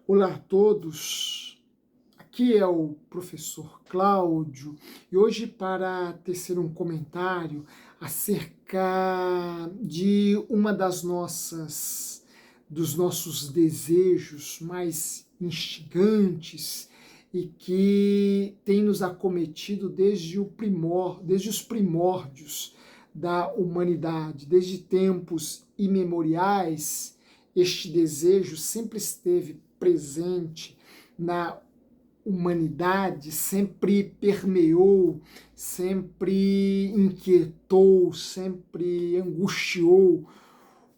Olá a todos, aqui é o professor Cláudio e hoje para tecer um comentário acerca de uma dos nossos desejos mais instigantes e que tem nos acometido desde os primórdios da humanidade, desde tempos imemoriais. Este desejo sempre esteve presente na humanidade, sempre permeou, sempre inquietou, sempre angustiou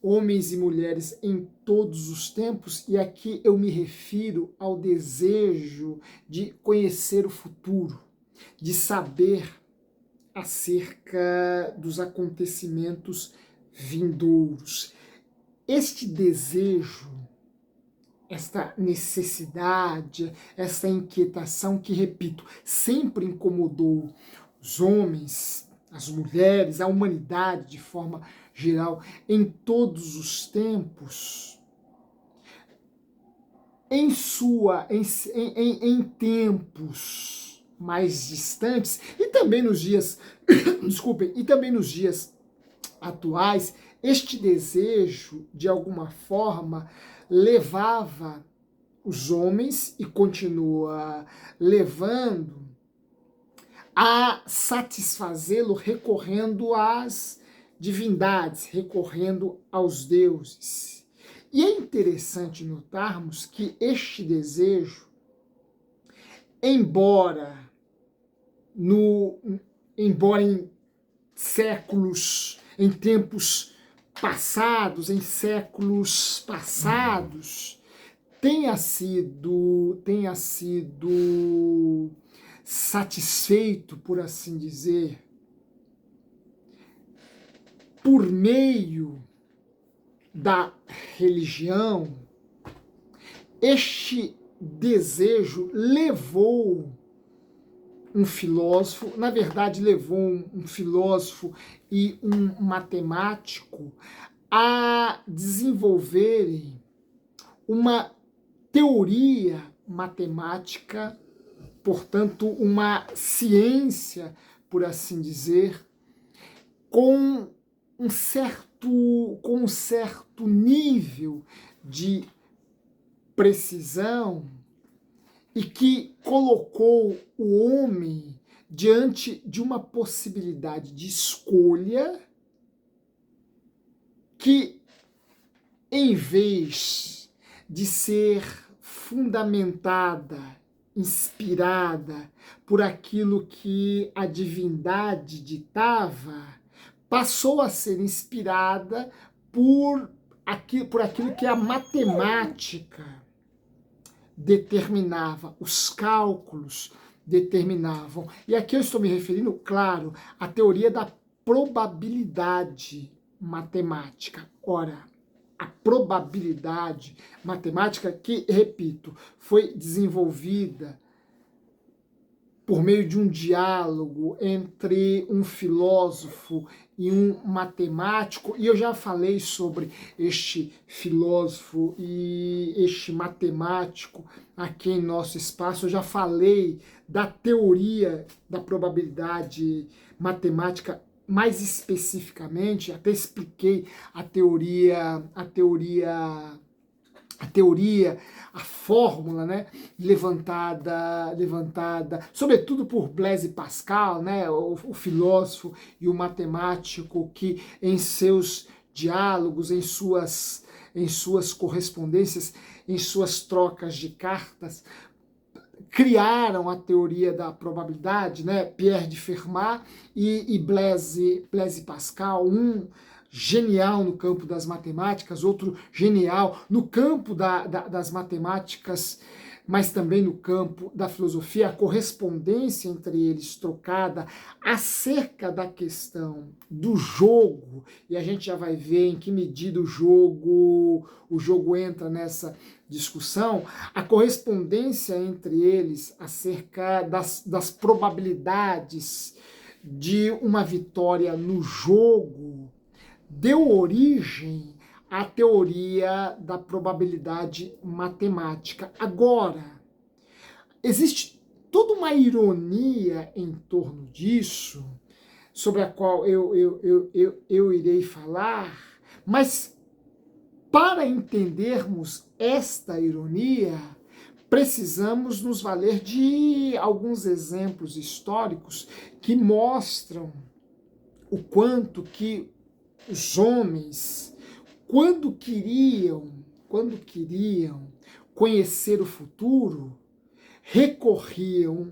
homens e mulheres em todos os tempos, e aqui eu me refiro ao desejo de conhecer o futuro, de saber acerca dos acontecimentos vindouros. Este desejo, esta necessidade, essa inquietação que, repito, sempre incomodou os homens, as mulheres, a humanidade de forma geral, em todos os tempos, em tempos mais distantes, e também nos dias, desculpem, e também nos dias atuais, este desejo, de alguma forma, levava os homens, e continua levando, a satisfazê-lo recorrendo às divindades, recorrendo aos deuses. E é interessante notarmos que este desejo, embora em séculos, em tempos passados, em séculos passados, tenha sido satisfeito, por assim dizer, por meio da religião. Este desejo levou um filósofo, na verdade levou um filósofo e um matemático a desenvolverem uma teoria matemática, portanto, uma ciência, por assim dizer, com um certo nível de precisão, e que colocou o homem diante de uma possibilidade de escolha que, em vez de ser fundamentada, inspirada por aquilo que a divindade ditava, passou a ser inspirada por aquilo que a matemática determinava, os cálculos determinavam. E aqui eu estou me referindo, claro, à teoria da probabilidade matemática. Ora, a probabilidade matemática que, repito, foi desenvolvida por meio de um diálogo entre um filósofo e um matemático, e eu já falei sobre este filósofo e este matemático aqui em nosso espaço. Eu já falei da teoria da probabilidade matemática mais especificamente, até expliquei a fórmula, né, levantada, sobretudo por Blaise Pascal, né, o filósofo e o matemático, que em seus diálogos, em suas correspondências, em suas trocas de cartas, criaram a teoria da probabilidade, né, Pierre de Fermat e Blaise Pascal, um genial no campo das matemáticas, outro genial no campo das matemáticas, mas também no campo da filosofia. A correspondência entre eles trocada acerca da questão do jogo, e a gente já vai ver em que medida o jogo entra nessa discussão, a correspondência entre eles acerca das probabilidades de uma vitória no jogo deu origem a teoria da probabilidade matemática. Agora, existe toda uma ironia em torno disso, sobre a qual eu irei falar, mas para entendermos esta ironia, precisamos nos valer de alguns exemplos históricos que mostram o quanto que os homens, quando queriam conhecer o futuro, recorriam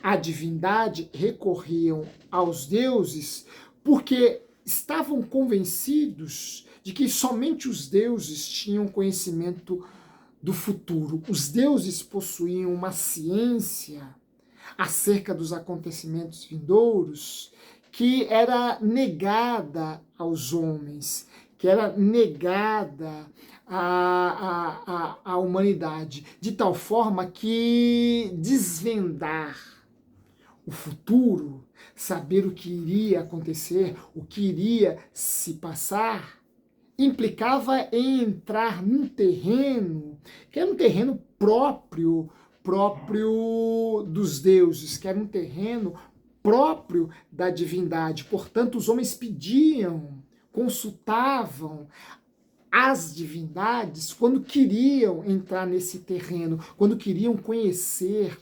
à divindade, recorriam aos deuses, porque estavam convencidos de que somente os deuses tinham conhecimento do futuro. Os deuses possuíam uma ciência acerca dos acontecimentos vindouros que era negada aos homens, que era negada à humanidade, de tal forma que desvendar o futuro, saber o que iria acontecer, o que iria se passar, implicava em entrar num terreno que era um terreno próprio dos deuses, que era um terreno próprio da divindade. Portanto, os homens pediam, consultavam as divindades quando queriam entrar nesse terreno, quando queriam conhecer,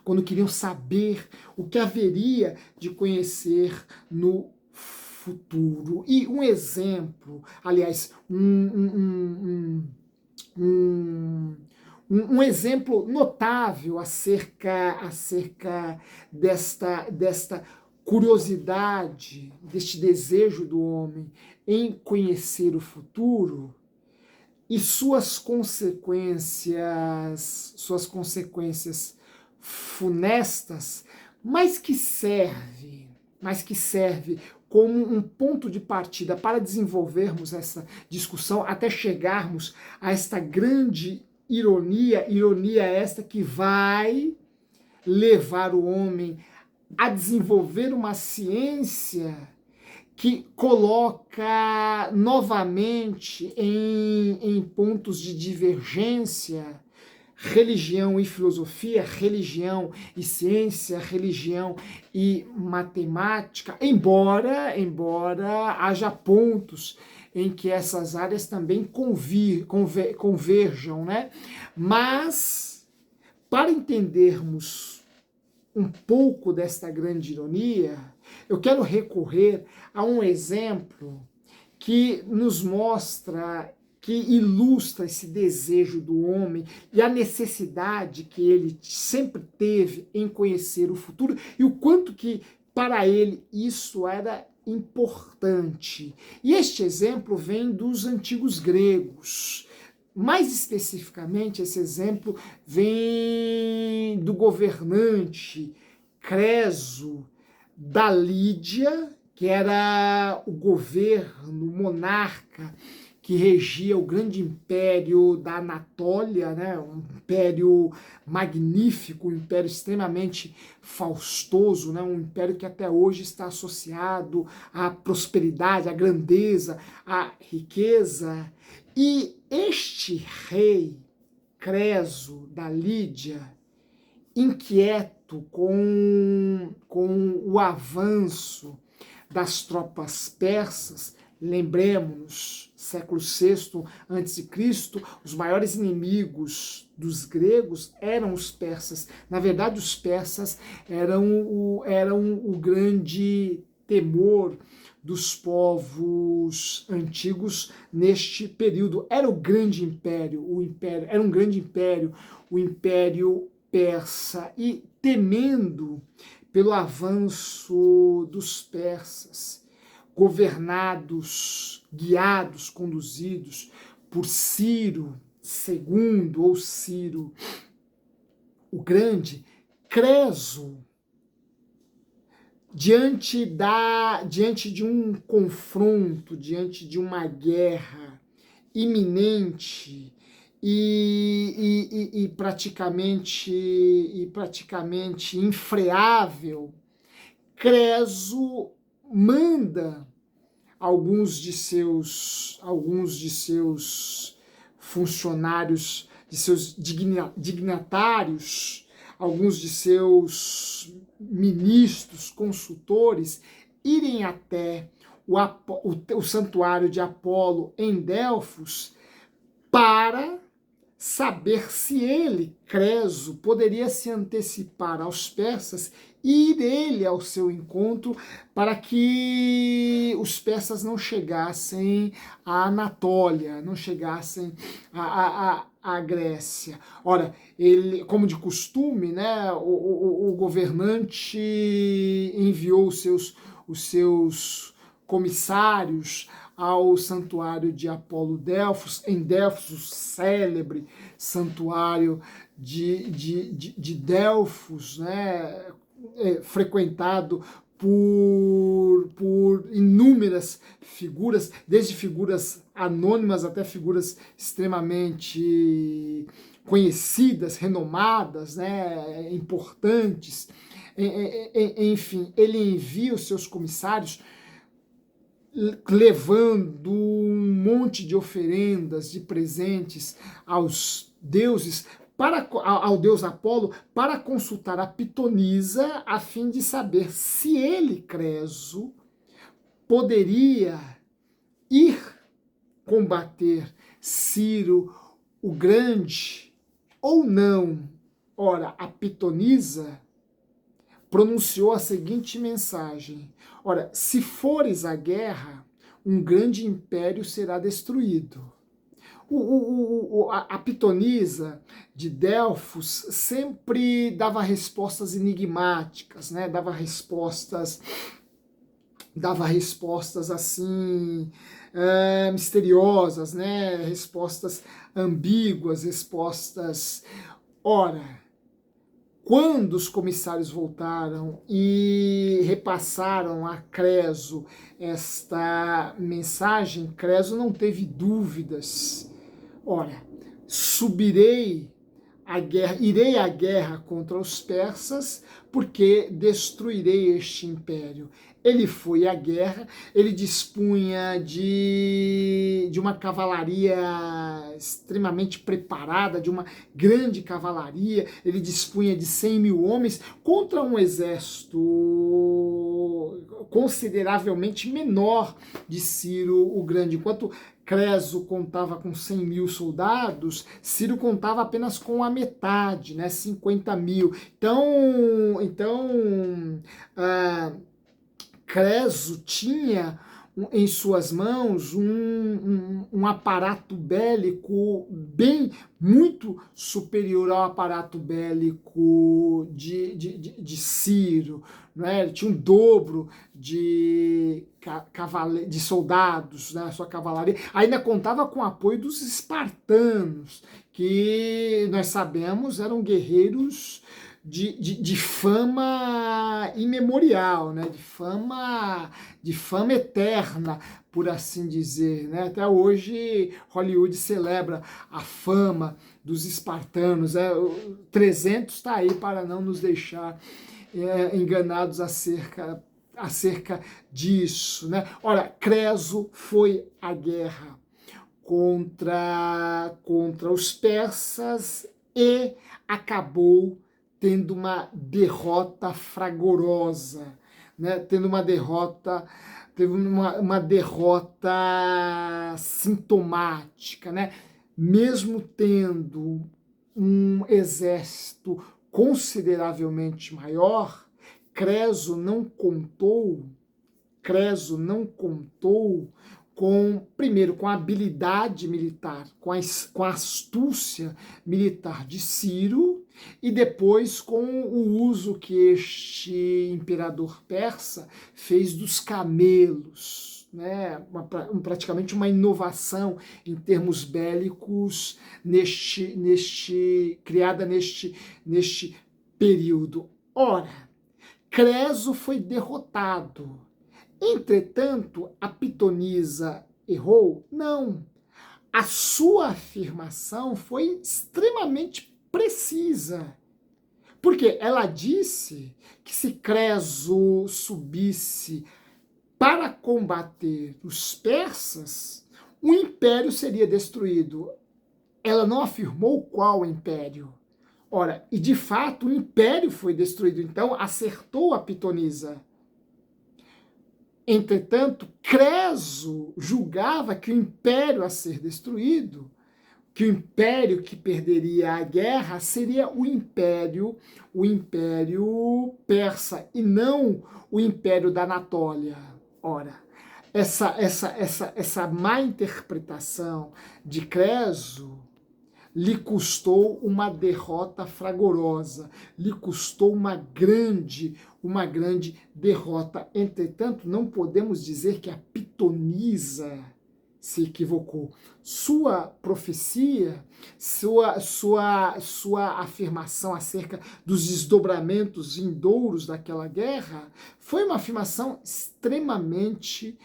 quando queriam saber o que haveria de conhecer no futuro. E um exemplo, aliás, um exemplo notável acerca desta curiosidade, deste desejo do homem em conhecer o futuro e suas consequências funestas, mas que serve como um ponto de partida para desenvolvermos essa discussão até chegarmos a esta grande ironia esta que vai levar o homem a desenvolver uma ciência que coloca novamente em pontos de divergência religião e filosofia, religião e ciência, religião e matemática, embora haja pontos em que essas áreas também converjam, né? Mas, para entendermos um pouco desta grande ironia, eu quero recorrer a um exemplo que nos mostra, que ilustra esse desejo do homem e a necessidade que ele sempre teve em conhecer o futuro e o quanto que para ele isso era importante. E este exemplo vem dos antigos gregos. Mais especificamente, esse exemplo vem do governante Creso da Lídia, que era o governo monarca que regia o grande império da Anatólia, né? Um império magnífico, um império extremamente faustoso, né? Um império que até hoje está associado à prosperidade, à grandeza, à riqueza. E este rei, Creso da Lídia, inquieto com o avanço das tropas persas, lembremos-nos, século VI a.C., os maiores inimigos dos gregos eram os persas. Na verdade, os persas eram o grande temor dos povos antigos neste período. Era o grande império, era um grande império, o Império Persa, e temendo pelo avanço dos persas, governados, guiados, conduzidos por Ciro II, ou Ciro o Grande, Creso, diante de um confronto, diante de uma guerra iminente e praticamente infreável, Creso manda alguns de seus funcionários, de seus dignatários, alguns de seus ministros, consultores, irem até o santuário de Apolo em Delfos para saber se ele, Creso, poderia se antecipar aos persas e ir ele ao seu encontro para que os persas não chegassem à Anatólia, não chegassem à Grécia. Ora, ele, como de costume, né, o governante enviou os seus comissários ao santuário de Apolo Delfos, em Delfos, o célebre santuário de Delfos, né, frequentado por inúmeras figuras, desde figuras anônimas até figuras extremamente conhecidas, renomadas, né, importantes. Enfim, ele envia os seus comissários levando um monte de oferendas, de presentes aos deuses, ao deus Apolo, para consultar a pitonisa, a fim de saber se ele, Creso, poderia ir combater Ciro o Grande ou não. Ora, a pitonisa pronunciou a seguinte mensagem: ora, se fores à guerra, um grande império será destruído. A pitonisa de Delfos sempre dava respostas enigmáticas, né? Dava respostas assim misteriosas, né? Respostas ambíguas, respostas. Ora, quando os comissários voltaram e repassaram a Creso esta mensagem, Creso não teve dúvidas. Ora, subirei à guerra, irei à guerra contra os persas, porque destruirei este império. Ele foi à guerra, ele dispunha de uma cavalaria extremamente preparada, de uma grande cavalaria, ele dispunha de 100 mil homens contra um exército consideravelmente menor de Ciro o Grande. Enquanto Creso contava com 100 mil soldados, Ciro contava apenas com a metade, né, 50 mil. Então Creso tinha em suas mãos um aparato bélico muito superior ao aparato bélico de Ciro. Né? Ele tinha um dobro de soldados, né? Sua cavalaria. Ainda contava com o apoio dos espartanos, que nós sabemos eram guerreiros de fama imemorial, né? de fama eterna, por assim dizer. Né? Até hoje Hollywood celebra a fama dos espartanos. 300 está aí para não nos deixar enganados acerca disso. Né? Ora, Creso foi à guerra contra os persas e acabou tendo uma derrota fragorosa, né? Teve uma derrota sintomática, né? Mesmo tendo um exército consideravelmente maior, Creso não contou primeiro, com a habilidade militar, com a astúcia militar de Ciro, e depois com o uso que este imperador persa fez dos camelos, né? Praticamente uma inovação em termos bélicos criada neste período. Ora, Creso foi derrotado. Entretanto, a pitonisa errou? Não. A sua afirmação foi extremamente precisa. Porque ela disse que se Creso subisse para combater os persas, o império seria destruído. Ela não afirmou qual império. Ora, e de fato o império foi destruído, então acertou a pitonisa. Entretanto, Creso julgava que o império a ser destruído, que o império que perderia a guerra seria o império persa e não o império da Anatólia. Ora, essa má interpretação de Creso lhe custou uma derrota fragorosa, lhe custou uma grande derrota. Entretanto, não podemos dizer que a pitonisa se equivocou. Sua profecia, sua afirmação acerca dos desdobramentos vindouros daquela guerra foi uma afirmação extremamente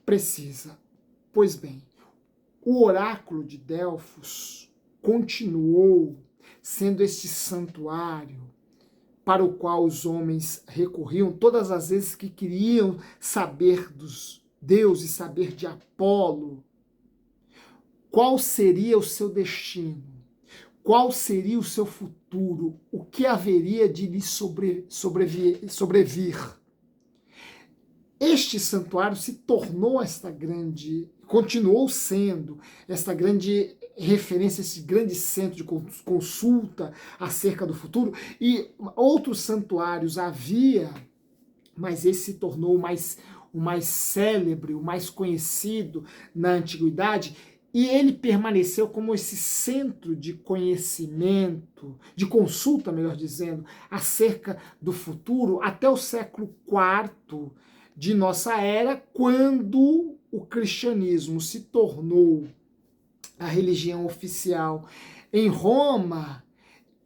precisa. Pois bem, o oráculo de Delfos continuou sendo este santuário para o qual os homens recorriam todas as vezes que queriam saber dos deuses, saber de Apolo. Qual seria o seu destino? Qual seria o seu futuro? O que haveria de lhe sobrevir? Este santuário se tornou continuou sendo esta grande referência, esse grande centro de consulta acerca do futuro, e outros santuários havia, mas esse se tornou o mais célebre, o mais conhecido na antiguidade, e ele permaneceu como esse centro de conhecimento, de consulta, melhor dizendo, acerca do futuro, até o século IV de nossa era, quando o cristianismo se tornou a religião oficial em Roma,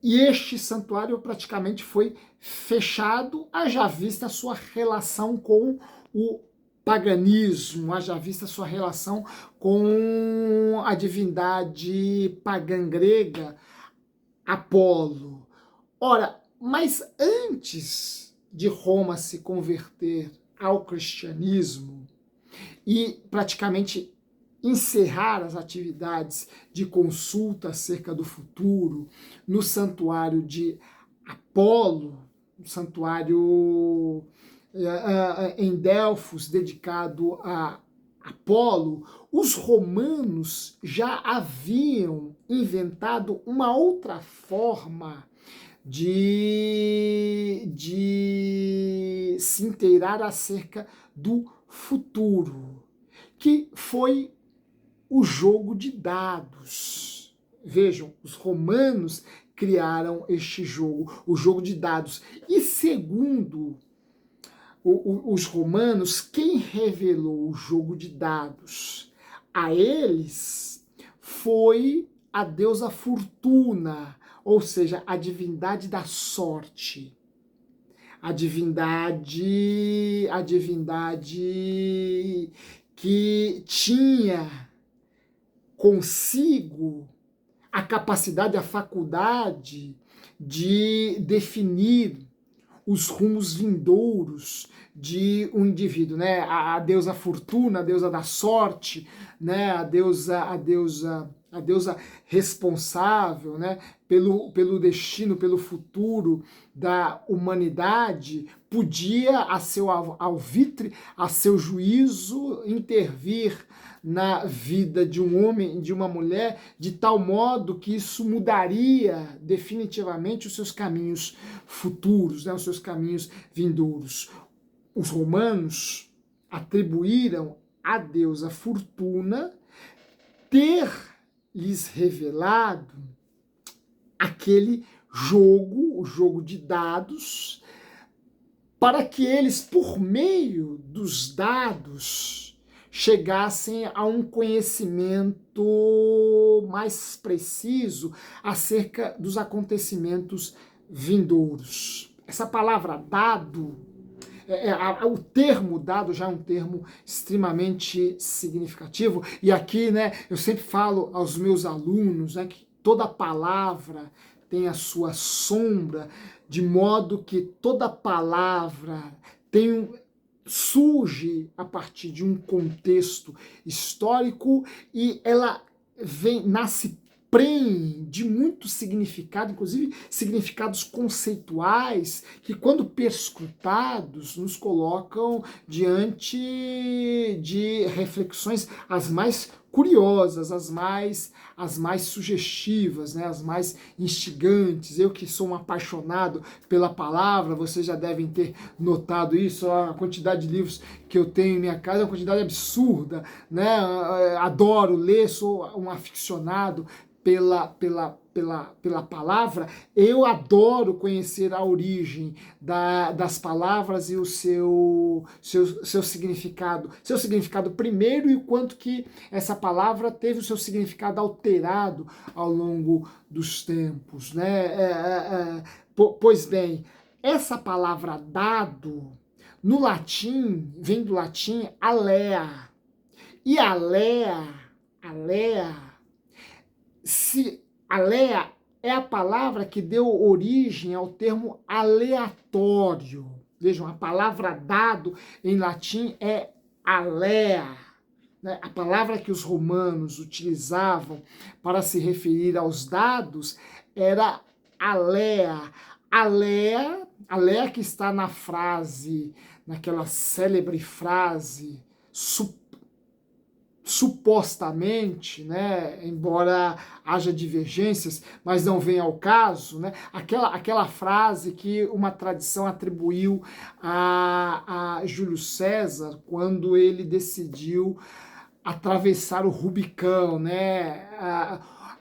e este santuário praticamente foi fechado, haja vista a sua relação com o paganismo, haja vista a sua relação com a divindade pagã grega, Apolo. Ora, mas antes de Roma se converter ao cristianismo e praticamente encerrar as atividades de consulta acerca do futuro no santuário de Apolo, um santuário em Delfos dedicado a Apolo, os romanos já haviam inventado uma outra forma de se inteirar acerca do futuro, que foi o jogo de dados. Vejam, os romanos criaram este jogo, o jogo de dados. E segundo os romanos, quem revelou o jogo de dados a eles foi a deusa Fortuna, ou seja, a divindade da sorte. A divindade que tinha consigo a capacidade, a faculdade de definir os rumos vindouros de um indivíduo, né? A deusa Fortuna, a deusa da sorte, né? A deusa responsável, né? Pelo destino, pelo futuro da humanidade, podia, a seu alvitre, a seu juízo, intervir na vida de um homem e de uma mulher, de tal modo que isso mudaria definitivamente os seus caminhos futuros, né, os seus caminhos vindouros. Os romanos atribuíram à deusa Fortuna ter lhes revelado aquele jogo, o jogo de dados, para que eles, por meio dos dados, chegassem a um conhecimento mais preciso acerca dos acontecimentos vindouros. Essa palavra dado, o termo dado já é um termo extremamente significativo, e aqui, né, eu sempre falo aos meus alunos, né, que toda palavra tem a sua sombra, de modo que toda palavra tem surge a partir de um contexto histórico e ela nasce prenhe de muito significado, inclusive significados conceituais, que quando perscrutados nos colocam diante de reflexões as mais curiosas, as mais sugestivas, né, as mais instigantes. Eu que sou um apaixonado pela palavra, vocês já devem ter notado isso, a quantidade de livros que eu tenho em minha casa é uma quantidade absurda, né? Adoro ler, sou um aficionado pela palavra. Eu adoro conhecer a origem das palavras e o seu significado primeiro, e o quanto que essa palavra teve o seu significado alterado ao longo dos tempos, né? Pois bem, essa palavra dado, no latim, vem do latim alea, e alea, alea é a palavra que deu origem ao termo aleatório. Vejam, a palavra dado em latim é alea, né? A palavra que os romanos utilizavam para se referir aos dados era alea. Alea que está na frase, naquela célebre frase, supostamente, né, embora haja divergências, mas não vem ao caso, né, aquela frase que uma tradição atribuiu a Júlio César quando ele decidiu atravessar o Rubicão, né,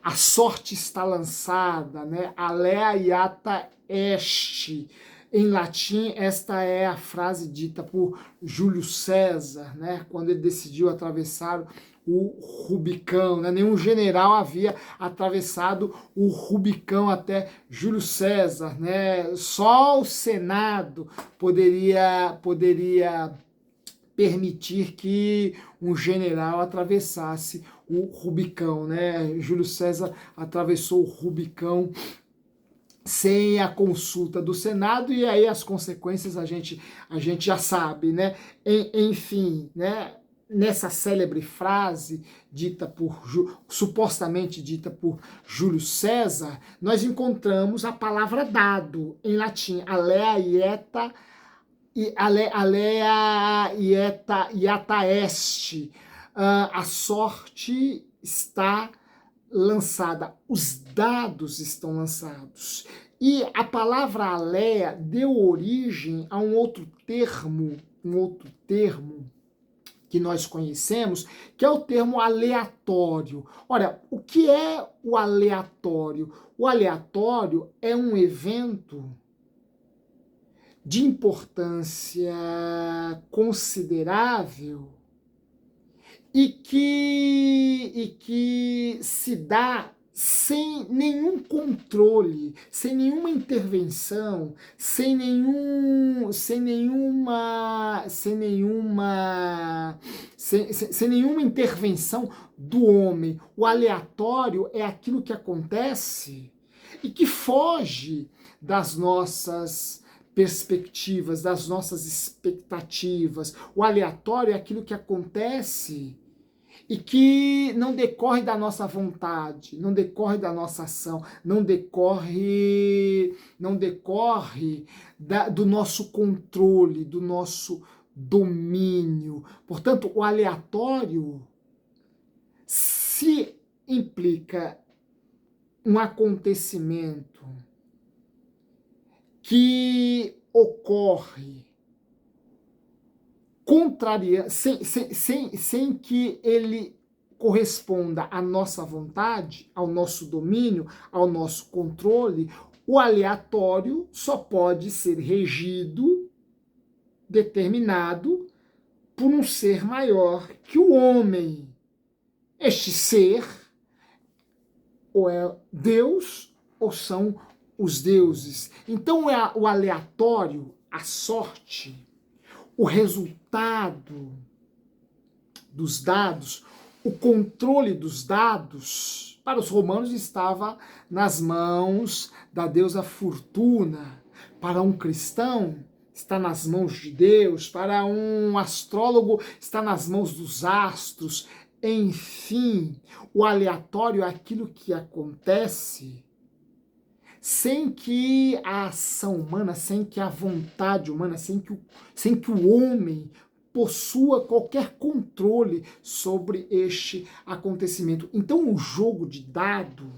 a sorte está lançada, né, alea iata est. Em latim, esta é a frase dita por Júlio César, né, quando ele decidiu atravessar o Rubicão. Né? Nenhum general havia atravessado o Rubicão até Júlio César. Né? Só o Senado poderia permitir que um general atravessasse o Rubicão. Né? Júlio César atravessou o Rubicão sem a consulta do Senado, e aí as consequências a gente já sabe, né? Enfim, né? Nessa célebre frase supostamente dita por Júlio César, nós encontramos a palavra dado em latim, alea ieta iata est. A sorte está lançada, os dados estão lançados. E a palavra alea deu origem a um outro termo que nós conhecemos, que é o termo aleatório. Ora, o que é o aleatório? O aleatório é um evento de importância considerável e que se dá sem nenhum controle, sem nenhuma intervenção, sem nenhuma intervenção do homem. O aleatório é aquilo que acontece e que foge das nossas perspectivas, das nossas expectativas. O aleatório é aquilo que acontece e que não decorre da nossa vontade, não decorre da nossa ação, não decorre do nosso controle, do nosso domínio. Portanto, o aleatório se implica um acontecimento que ocorre sem que ele corresponda à nossa vontade, ao nosso domínio, ao nosso controle. O aleatório só pode ser regido, determinado por um ser maior que o homem. Este ser ou é Deus ou são os deuses. Então o aleatório, a sorte, o resultado dos dados, o controle dos dados, para os romanos estava nas mãos da deusa Fortuna. Para um cristão, está nas mãos de Deus, para um astrólogo está nas mãos dos astros. Enfim, o aleatório é aquilo que acontece sem que a ação humana, sem que a vontade humana, sem que o homem possua qualquer controle sobre este acontecimento. Então o jogo de dados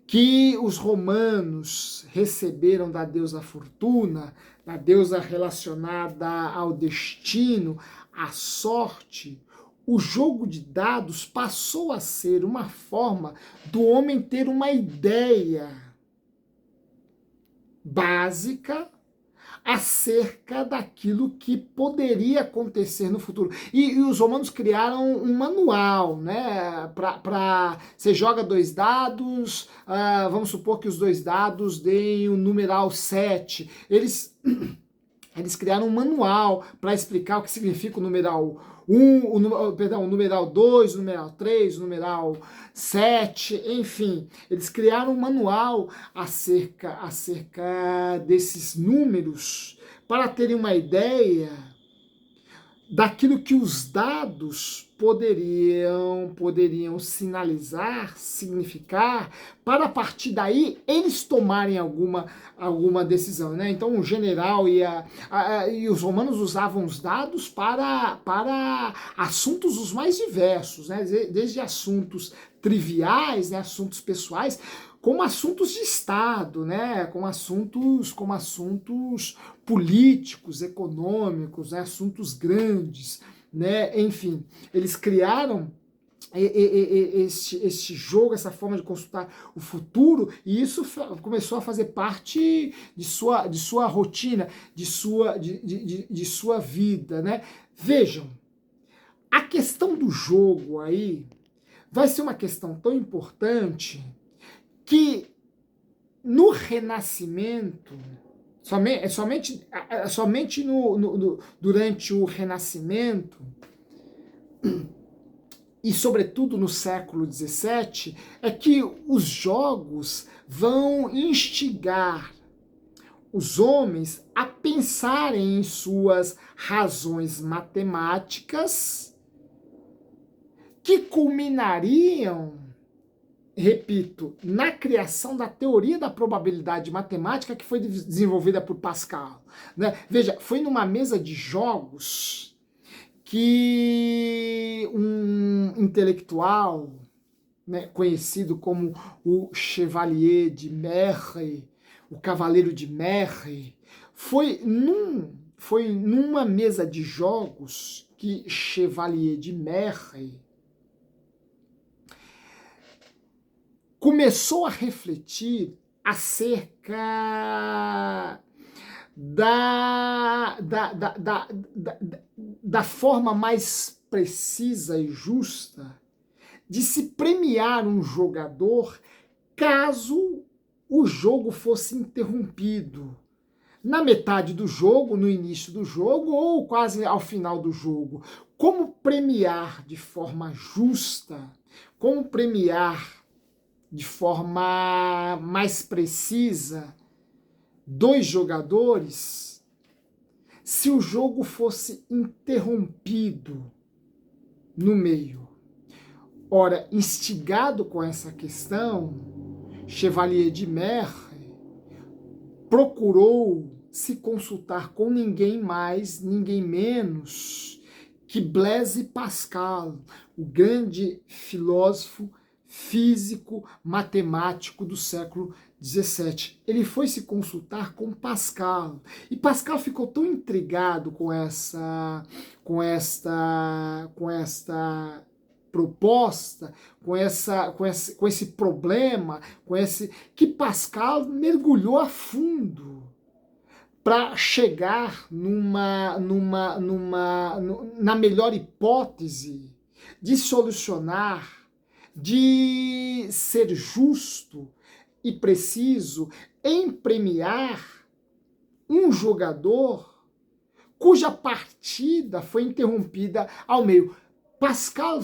que os romanos receberam da deusa Fortuna, da deusa relacionada ao destino, à sorte, o jogo de dados passou a ser uma forma do homem ter uma ideia básica acerca daquilo que poderia acontecer no futuro. E os romanos criaram um manual, né? Você joga 2 dados, vamos supor que os 2 dados deem o numeral 7. Eles criaram um manual para explicar o que significa o numeral 1, o numeral 2, o numeral 3, o numeral 7, enfim. Eles criaram um manual acerca desses números para terem uma ideia daquilo que os dados poderiam sinalizar, significar, para a partir daí eles tomarem alguma decisão, né? Então o general e os romanos usavam os dados para assuntos os mais diversos, né? Desde assuntos triviais, né? Assuntos pessoais, como assuntos de Estado, né? Como assuntos políticos, econômicos, né? Assuntos grandes, né? Enfim, eles criaram este jogo, essa forma de consultar o futuro, e isso começou a fazer parte de sua rotina, de sua vida, né? Vejam, a questão do jogo aí vai ser uma questão tão importante que no Renascimento, somente durante o Renascimento, e sobretudo no século XVII, é que os jogos vão instigar os homens a pensarem em suas razões matemáticas que culminariam, repito, na criação da teoria da probabilidade matemática que foi desenvolvida por Pascal, né? Veja, foi numa mesa de jogos que um intelectual, né, conhecido como o Chevalier de Merry, o Cavaleiro de Merry, foi numa mesa de jogos que Chevalier de Merry começou a refletir acerca da forma mais precisa e justa de se premiar um jogador caso o jogo fosse interrompido na metade do jogo, no início do jogo ou quase ao final do jogo. Como premiar de forma justa, como premiar de forma mais precisa 2 jogadores se o jogo fosse interrompido no meio. Ora, instigado com essa questão, Chevalier de Merry procurou se consultar com ninguém mais, ninguém menos que Blaise Pascal, o grande filósofo, físico, matemático do século XVII. Ele foi se consultar com Pascal, e Pascal ficou tão intrigado com esta proposta, com esse problema, que Pascal mergulhou a fundo para chegar na melhor hipótese de solucionar, de ser justo e preciso em premiar um jogador cuja partida foi interrompida ao meio. Pascal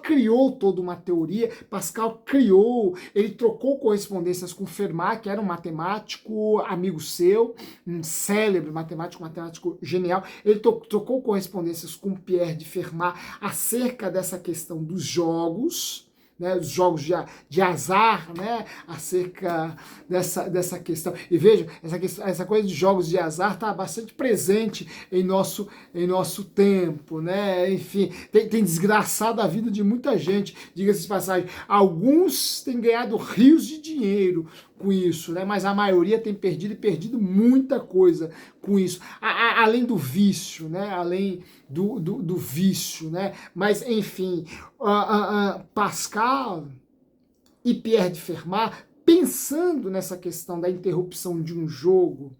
criou toda uma teoria, Pascal criou, ele trocou correspondências com Fermat, que era um matemático amigo seu, um célebre matemático genial, ele trocou correspondências com Pierre de Fermat acerca dessa questão dos jogos, né, os jogos de azar, né, acerca dessa questão. E vejam, essa coisa de jogos de azar está bastante presente em nosso tempo, né? Enfim, tem desgraçado a vida de muita gente, diga-se de passagem. Alguns têm ganhado rios de dinheiro com isso, né? Mas a maioria tem perdido muita coisa com isso, além do vício, né? Além do vício, né? Mas, enfim, Pascal e Pierre de Fermat, pensando nessa questão da interrupção de um jogo,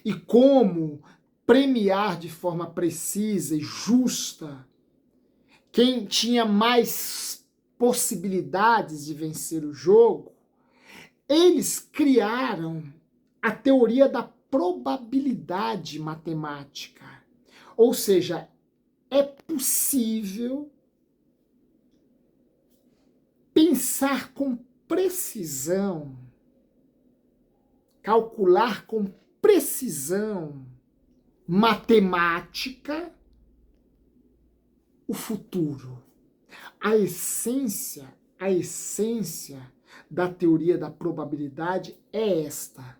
e como premiar de forma precisa e justa quem tinha mais possibilidades de vencer o jogo, eles criaram a teoria da probabilidade matemática. Ou seja, é possível pensar com precisão, calcular com precisão matemática o futuro. A essência da teoria da probabilidade é esta: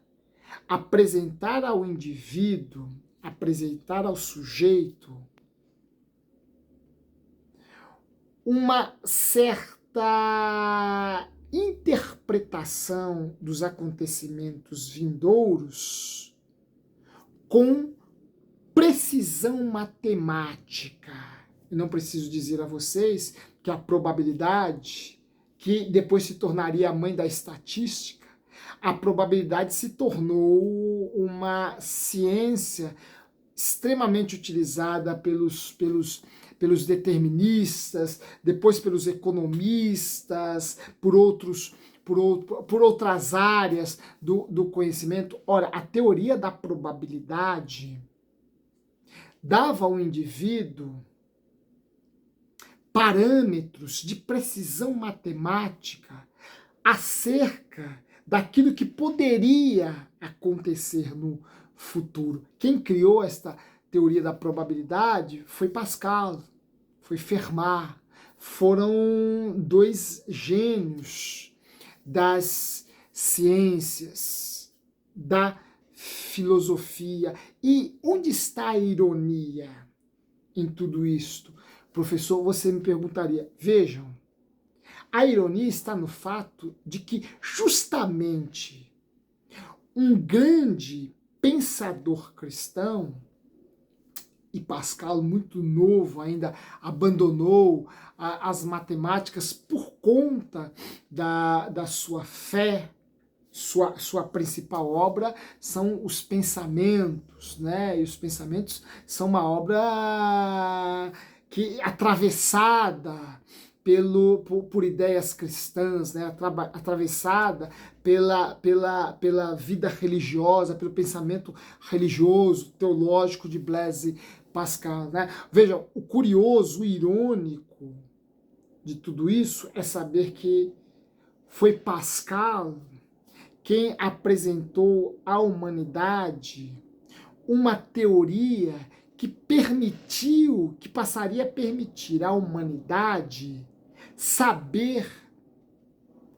apresentar ao indivíduo, apresentar ao sujeito uma certa interpretação dos acontecimentos vindouros com precisão matemática. Eu não preciso dizer a vocês que a probabilidade, que depois se tornaria a mãe da estatística, a probabilidade se tornou uma ciência extremamente utilizada pelos deterministas, depois pelos economistas, por outras áreas do conhecimento. Ora, a teoria da probabilidade dava ao indivíduo parâmetros de precisão matemática acerca daquilo que poderia acontecer no futuro. Quem criou esta teoria da probabilidade foi Pascal, foi Fermat, foram dois gênios das ciências, da filosofia. E onde está a ironia em tudo isto? Professor, você me perguntaria, vejam, a ironia está no fato de que justamente um grande pensador cristão, e Pascal, muito novo, ainda abandonou as matemáticas por conta da sua fé. Sua principal obra são os pensamentos, né? E os pensamentos são uma obra que atravessada por ideias cristãs, né? Atravessada pela vida religiosa, pelo pensamento religioso, teológico de Blaise Pascal, né? Veja, o curioso, o irônico de tudo isso é saber que foi Pascal quem apresentou à humanidade uma teoria que passaria a permitir à humanidade saber,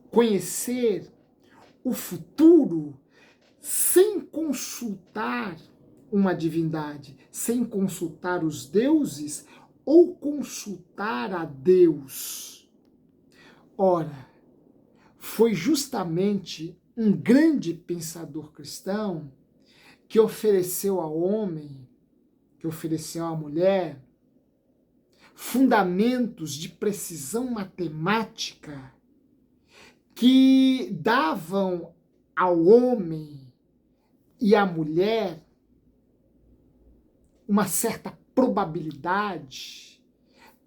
conhecer o futuro sem consultar uma divindade, sem consultar os deuses ou consultar a Deus. Ora, foi justamente um grande pensador cristão que ofereceu ao homem, que ofereceu à mulher, fundamentos de precisão matemática que davam ao homem e à mulher uma certa probabilidade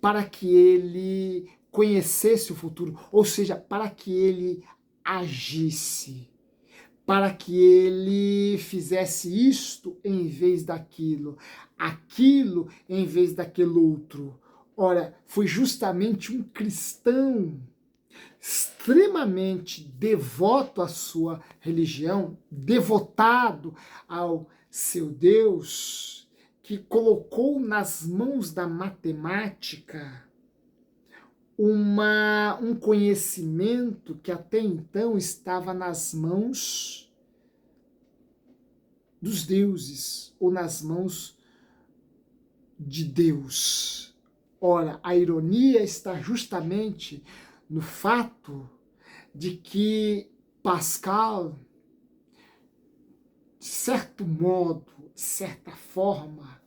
para que ele conhecesse o futuro, ou seja, para que ele agisse, para que ele fizesse isto em vez daquilo, aquilo em vez daquele outro. Ora, foi justamente um cristão extremamente devoto à sua religião, devotado ao seu Deus, que colocou nas mãos da matemática um conhecimento que até então estava nas mãos dos deuses ou nas mãos de Deus. Ora, a ironia está justamente no fato de que Pascal, de certo modo, de certa forma,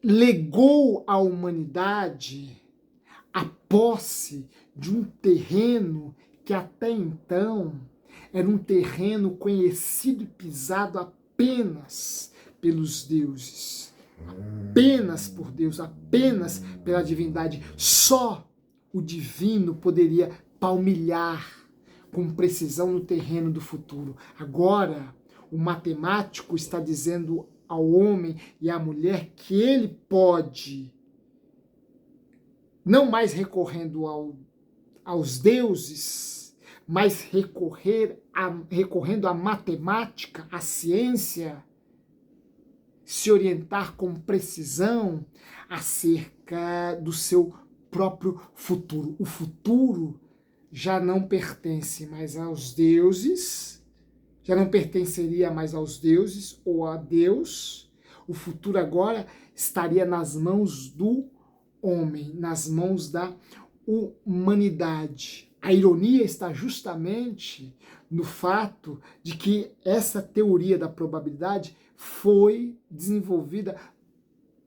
legou à humanidade a posse de um terreno que até então era um terreno conhecido e pisado apenas pelos deuses, apenas por Deus, apenas pela divindade. Só o divino poderia palmilhar com precisão no terreno do futuro. Agora, o matemático está dizendo ao homem e à mulher que ele pode, não mais recorrendo aos deuses, mas recorrendo à matemática, à ciência, se orientar com precisão acerca do seu próprio futuro. O futuro já não pertence mais aos deuses, já não pertenceria mais aos deuses ou a Deus. O futuro agora estaria nas mãos do homem, nas mãos da humanidade. A ironia está justamente no fato de que essa teoria da probabilidade foi desenvolvida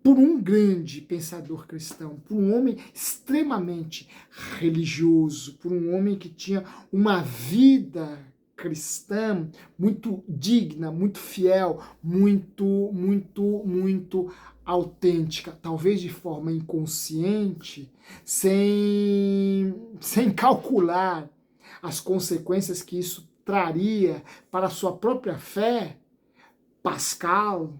por um grande pensador cristão, por um homem extremamente religioso, por um homem que tinha uma vida cristã muito digna, muito fiel, muito autêntica, talvez de forma inconsciente, sem calcular as consequências que isso traria para a sua própria fé. Pascal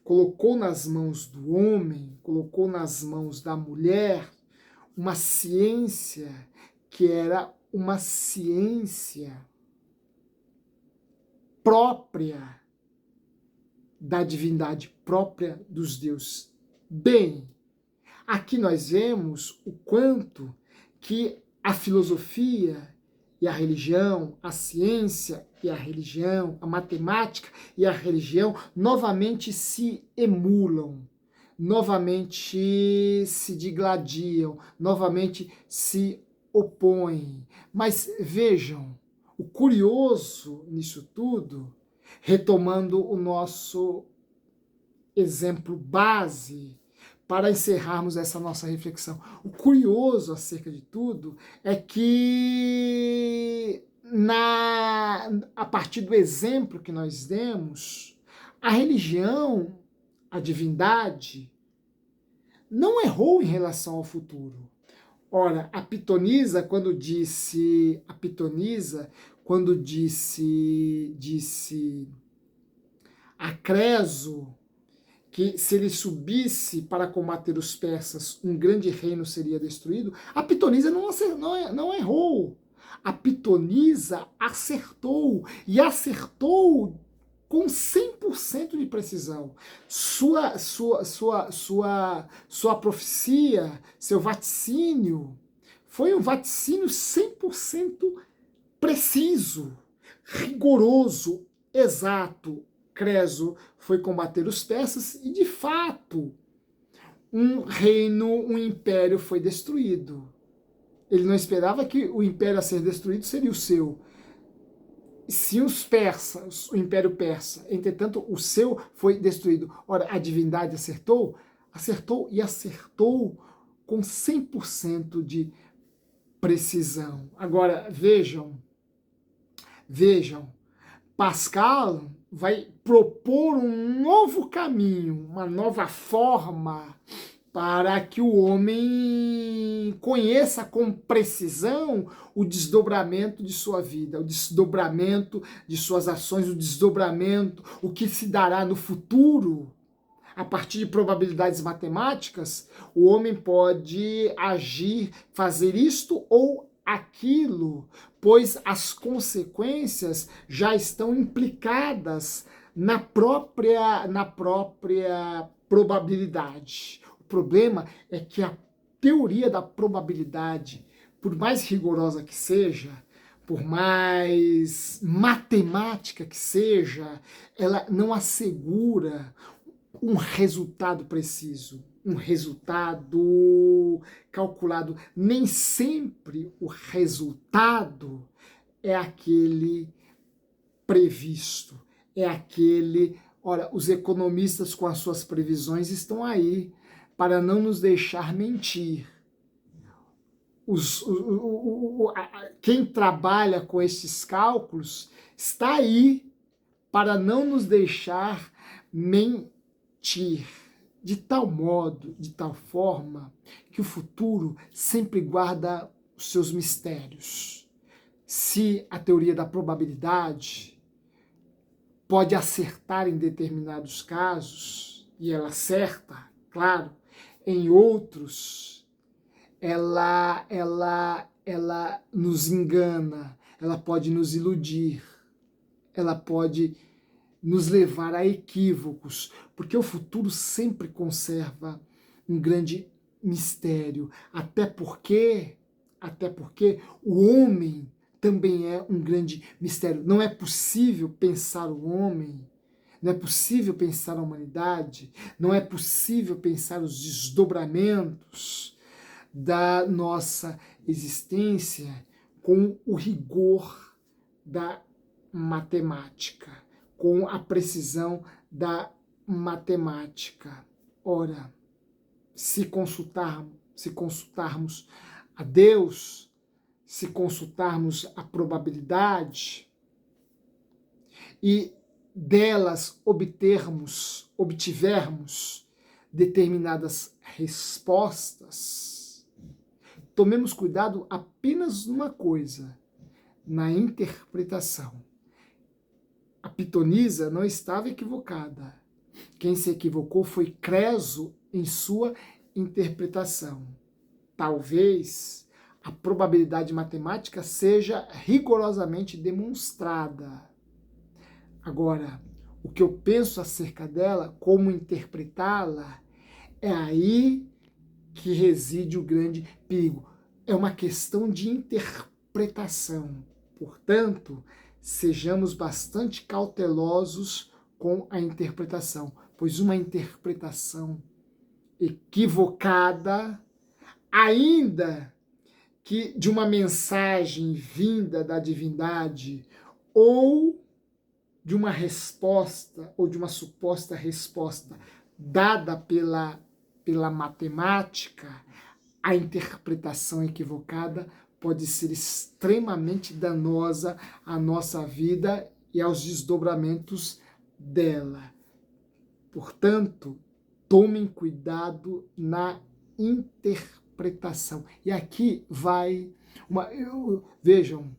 colocou nas mãos do homem, colocou nas mãos da mulher uma ciência que era uma ciência própria da divindade, própria dos deuses. Bem, aqui nós vemos o quanto que a filosofia e a religião, a ciência e a religião, a matemática e a religião novamente se emulam, novamente se digladiam, novamente se opõem. Mas vejam, o curioso nisso tudo, retomando o nosso exemplo base para encerrarmos essa nossa reflexão. O curioso acerca de tudo é que, a partir do exemplo que nós demos, a religião, a divindade, não errou em relação ao futuro. Ora, a Pitonisa, quando disse a Creso que se ele subisse para combater os persas, um grande reino seria destruído, a Pitonisa não errou. A Pitonisa acertou, e acertou com 100% de precisão. Sua profecia, seu vaticínio, foi um vaticínio 100% preciso, rigoroso, exato. Creso foi combater os persas e, de fato, um império foi destruído. Ele não esperava que o império a ser destruído seria o seu. Se os persas, o império persa, entretanto, o seu foi destruído. Ora, a divindade acertou? Acertou e acertou com 100% de precisão. Agora, vejam, Pascal vai propor um novo caminho, uma nova forma para que o homem conheça com precisão o desdobramento de sua vida, o desdobramento de suas ações, o desdobramento, o que se dará no futuro. A partir de probabilidades matemáticas, o homem pode agir, fazer isto ou aquilo, pois as consequências já estão implicadas na própria probabilidade. O problema é que a teoria da probabilidade, por mais rigorosa que seja, por mais matemática que seja, ela não assegura um resultado preciso, um resultado calculado. Nem sempre o resultado é aquele previsto, é aquele... Ora, os economistas com as suas previsões estão aí para não nos deixar mentir. Quem trabalha com estes cálculos está aí para não nos deixar mentir, de tal modo, de tal forma, que o futuro sempre guarda os seus mistérios. Se a teoria da probabilidade pode acertar em determinados casos, e ela acerta, claro, em outros, ela nos engana, ela pode nos iludir, ela pode nos levar a equívocos, porque o futuro sempre conserva um grande mistério, até porque o homem também é um grande mistério. Não é possível pensar o homem, não é possível pensar a humanidade, não é possível pensar os desdobramentos da nossa existência com o rigor da matemática, com a precisão da matemática. Ora, se consultarmos a Deus, se consultarmos a probabilidade e delas obtivermos determinadas respostas, tomemos cuidado apenas numa coisa, na interpretação. A pitonisa não estava equivocada. Quem se equivocou foi Creso em sua interpretação. Talvez a probabilidade matemática seja rigorosamente demonstrada. Agora, o que eu penso acerca dela, como interpretá-la, é aí que reside o grande perigo. É uma questão de interpretação. Portanto, sejamos bastante cautelosos com a interpretação, pois uma interpretação equivocada, ainda que de uma mensagem vinda da divindade, ou de uma resposta, ou de uma suposta resposta dada pela matemática, a interpretação equivocada pode ser extremamente danosa à nossa vida e aos desdobramentos dela. Portanto, tomem cuidado na interpretação. E aqui vai vejam,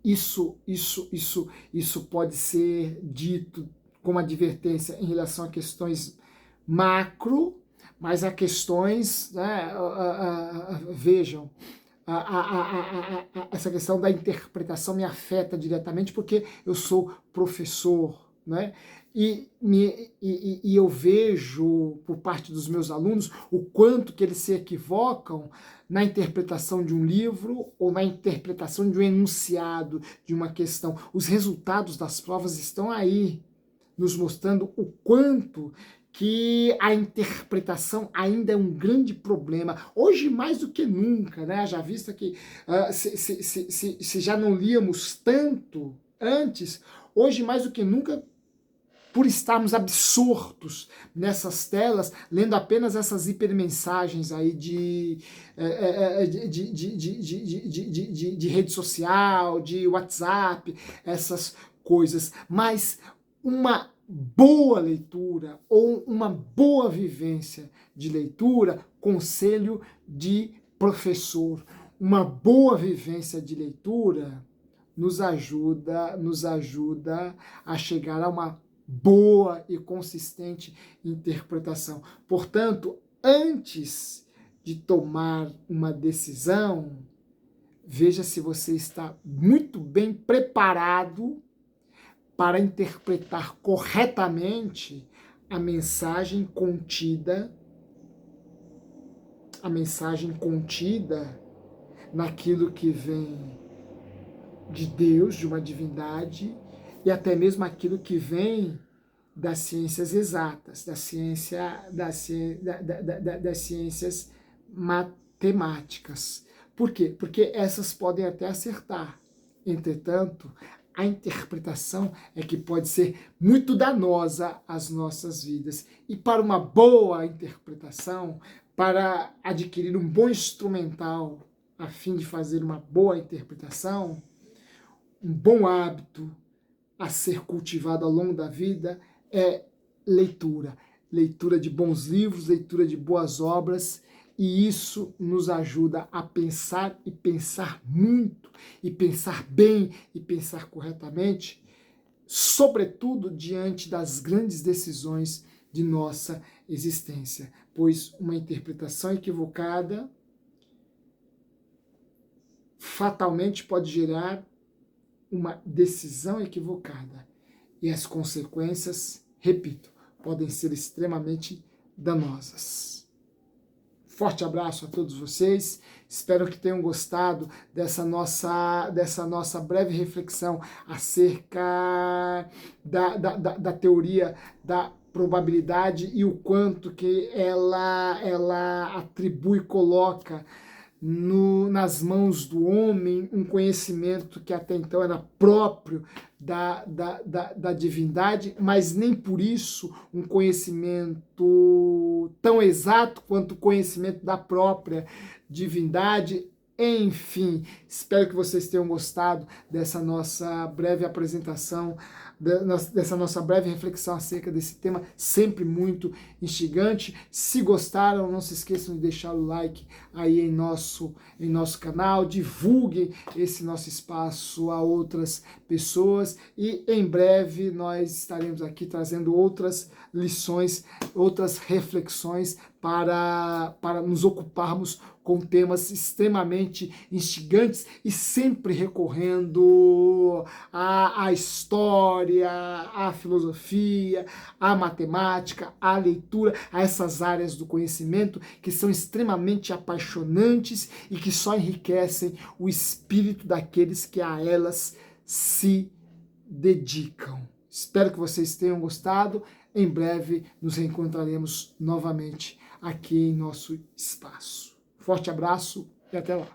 isso pode ser dito como advertência em relação a questões macro, mas há questões, né, vejam, essa questão da interpretação me afeta diretamente porque eu sou professor, né? E eu vejo por parte dos meus alunos o quanto que eles se equivocam na interpretação de um livro ou na interpretação de um enunciado de uma questão. Os resultados das provas estão aí, nos mostrando o quanto que a interpretação ainda é um grande problema, hoje mais do que nunca, né? Já visto que se já não líamos tanto antes, hoje mais do que nunca, por estarmos absortos nessas telas, lendo apenas essas hipermensagens aí de rede social, de WhatsApp, essas coisas. Mas uma boa leitura ou uma boa vivência de leitura, conselho de professor. Uma boa vivência de leitura nos ajuda a chegar a uma boa e consistente interpretação. Portanto, antes de tomar uma decisão, veja se você está muito bem preparado para interpretar corretamente a mensagem contida naquilo que vem de Deus, de uma divindade, e até mesmo aquilo que vem das ciências exatas, das ciências matemáticas. Por quê? Porque essas podem até acertar. Entretanto, a interpretação é que pode ser muito danosa às nossas vidas. E para uma boa interpretação, para adquirir um bom instrumental a fim de fazer uma boa interpretação, um bom hábito a ser cultivado ao longo da vida é leitura. Leitura de bons livros, leitura de boas obras, e isso nos ajuda a pensar e pensar muito, e pensar bem e pensar corretamente, sobretudo diante das grandes decisões de nossa existência, pois uma interpretação equivocada fatalmente pode gerar uma decisão equivocada, e as consequências, repito, podem ser extremamente danosas. Forte abraço a todos vocês, espero que tenham gostado dessa nossa breve reflexão acerca da teoria da probabilidade e o quanto que ela atribui e coloca nas mãos do homem um conhecimento que até então era próprio da divindade, mas nem por isso um conhecimento tão exato quanto o conhecimento da própria divindade. Enfim, espero que vocês tenham gostado dessa nossa breve apresentação, dessa nossa breve reflexão acerca desse tema, sempre muito instigante. Se gostaram, não se esqueçam de deixar o like aí em nosso canal, divulguem esse nosso espaço a outras pessoas, e em breve nós estaremos aqui trazendo outras lições, outras reflexões para nos ocuparmos com temas extremamente instigantes e sempre recorrendo à história, à filosofia, à matemática, à leitura, a essas áreas do conhecimento que são extremamente apaixonantes e que só enriquecem o espírito daqueles que a elas se dedicam. Espero que vocês tenham gostado. Em breve nos reencontraremos novamente aqui em nosso espaço. Forte abraço e até lá.